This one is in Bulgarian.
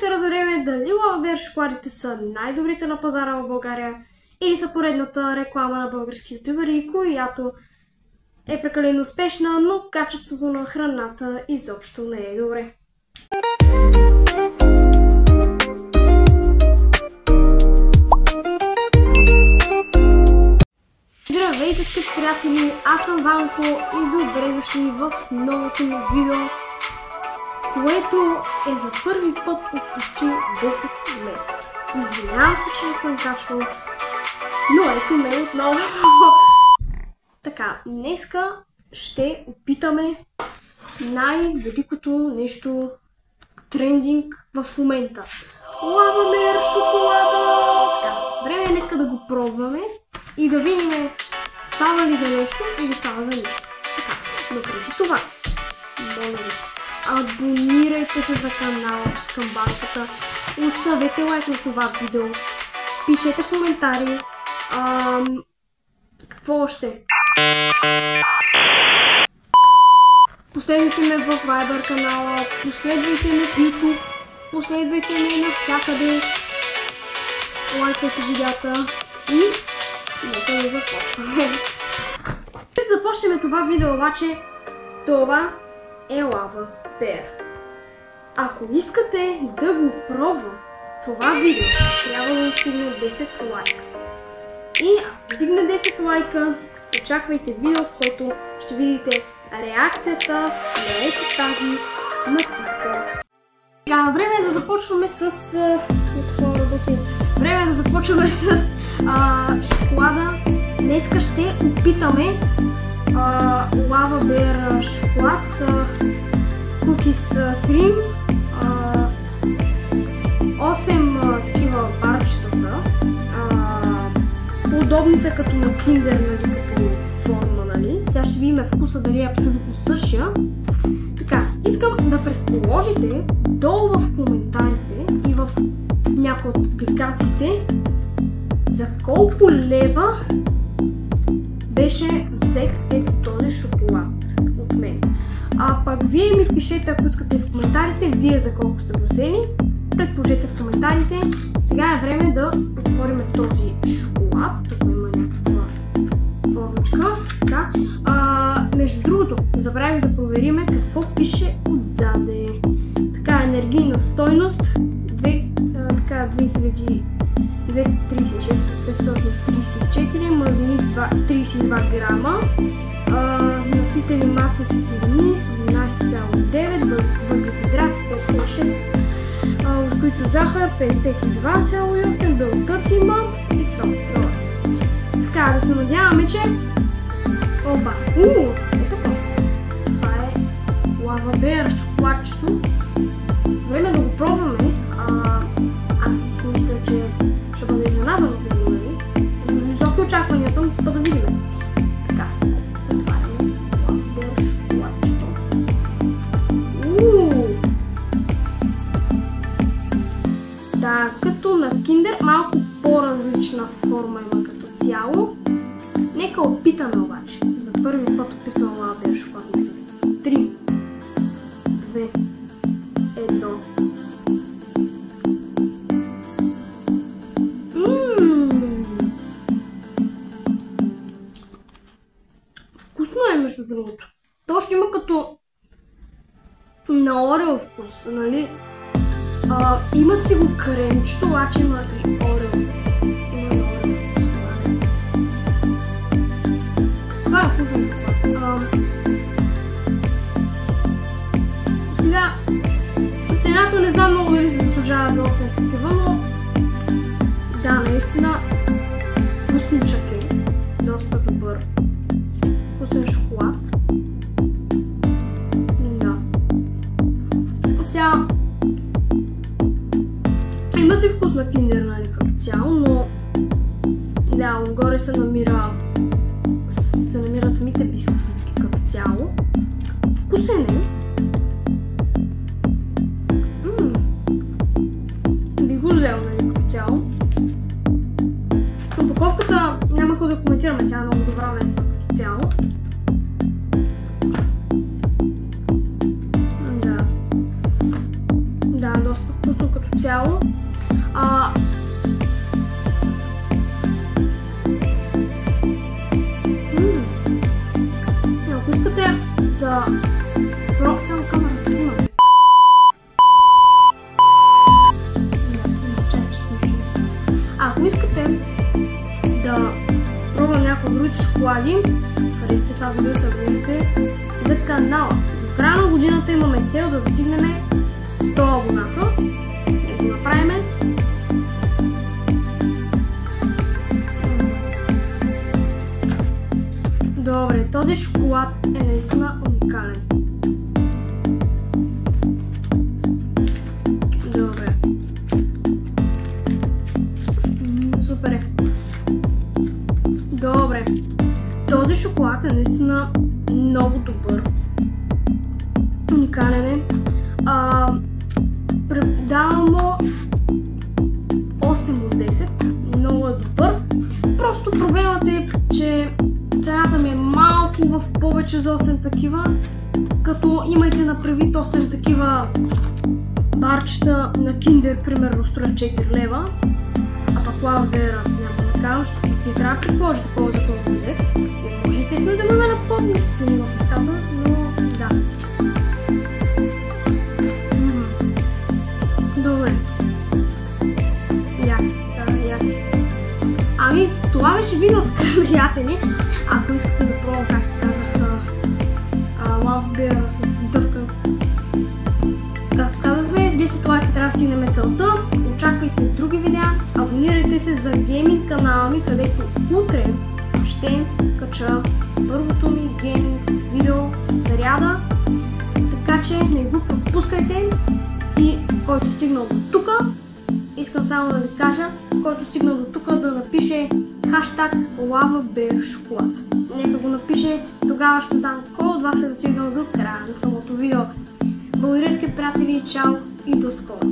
се разберем дали Лавабер шоколадите са най-добрите на пазара в България или са поредната реклама на български ютубери, която е прекалено успешна, но качеството на храната изобщо не е добре. Здравейте, скъпи приятели! Аз съм Ванко и добре дошли в новото ми видео, което е за първи път от почти 10 месеца. Извинявам се, че не съм качвал, но ето ме отново. Така, днеска ще опитаме най-великото нещо трендинг в момента. Лавабер шоколада! Така, време е днеска да го пробваме и да видим става ли за нещо или става за нищо. Така, но преди това, моля ви се, абонирайте се за канала с камбанката, оставете лайк на това видео, пишете коментари, какво още? Последвайте ме в Viber канала, последвайте ме в YouTube, последвайте ме навсякъде, лайкайте видеята и нека да започваме. Преди да започнем това видео обаче, това е Лавабер. Ако искате да го пробва това видео, трябва да стигне 10 лайка. И ако стигне 10 лайка, очаквайте видео, в което ще видите реакцията на ето тази напитка. Сега, време е да започваме с... Време е да започваме с шоколада. Днеска ще опитаме Лавабер шоколад, кукис крим, 8 такива барчета са. Подобни са като на киндер, нали, като форма, нали. Сега ще видим вкуса дали е абсолютно същия. Така, искам да предположите долу в коментарите и в някои от публикациите за колко лева беше взет този шоколад от мен. А пак вие ми пишете, ако искате в коментарите, вие за колко сте го взели. Предположете в коментарите. Сега е време да отворим този шоколад. Тук има някаква формичка. Така. Между другото, забравих да проверим какво пише отзаде. Така, енергийна стойност 2236, 534, мазнини 32 грама, наситени масни киселини 17,9, въглехидрати 56, от които захар 52,8, белтъци има и сол. Така, да се надяваме, че... Опа! Това е Лавабер шоколадчето. Време да го пробваме. Аз мисля, че ще бъде изненадана да го видим. Високи очаквания съм, да видим. Така, отваряме Лавабер шоколадчето. Да, като на киндер, малко по-различна форма има като цяло. Нека опитаме обаче. За първи път опитвам Лавабер шоколад. 3, 2, 1. Вкусно е, между другото. То ще има като на орео вкус, нали? Има си го кремчето, обаче има и орео. Има и орео вкус, това е вкусно. Сега, цената не знам много дали се заслужава за 8 такива, но да, наистина вкусничък е. Доста добър. Вкусен шоколад. Да. Сега има си вкус на киндер, нали, като цяло, но да, отгоре се намират самите бисквитки като цяло. Вкусен е. Би го взел, нали, като цяло. Упаковката няма какво да коментираме, тя е много добра наистина като цяло. Да. Да, стане доста вкусно като цяло. Ако искате да пробвате на камерата снима. Ако искате да пробвам някои други шоколади, харесате това видео, абонирайте за канала. До края на годината имаме цел да достигнем 100 абоната. Да го направим. Добре, този шоколад е наистина уникален. Добре. Супер е. Добре. Този шоколад е наистина много добър. Уникален е. Давам му 8 от 10. Много е добър. Просто проблемът е, че цената ми е малко в повече за 8 такива. Като имайте на предвид 8 такива барчета на Kinder, примерно струва 4 лева. А пък Lava Bear няма да кажа, защото ти трябва да приложи такова за пълно лев. Може естествено да имаме на по-ниски цени в местата, но да. Добре. Яки. Ами, това беше видео, скъпи приятели. Ако искате да пробвам, както казах, Lava Bear с дъвка. Както казахме, 10 лайка трябва да стигнем целта. Очаквайте други видеа. Абонирайте се за гейминг канала ми, където утре ще кача първото ми гейминг видео сряда. Така че не го пропускайте. И който стигнал до тук, искам само да ви кажа, който стигнал до тук да напише хаштаг Lava Bear шоколад. Нека го напише, тогава ще знам кой от вас е достигнал до края на самото видео. Благодаря, скъпи приятели, чао и до скоро!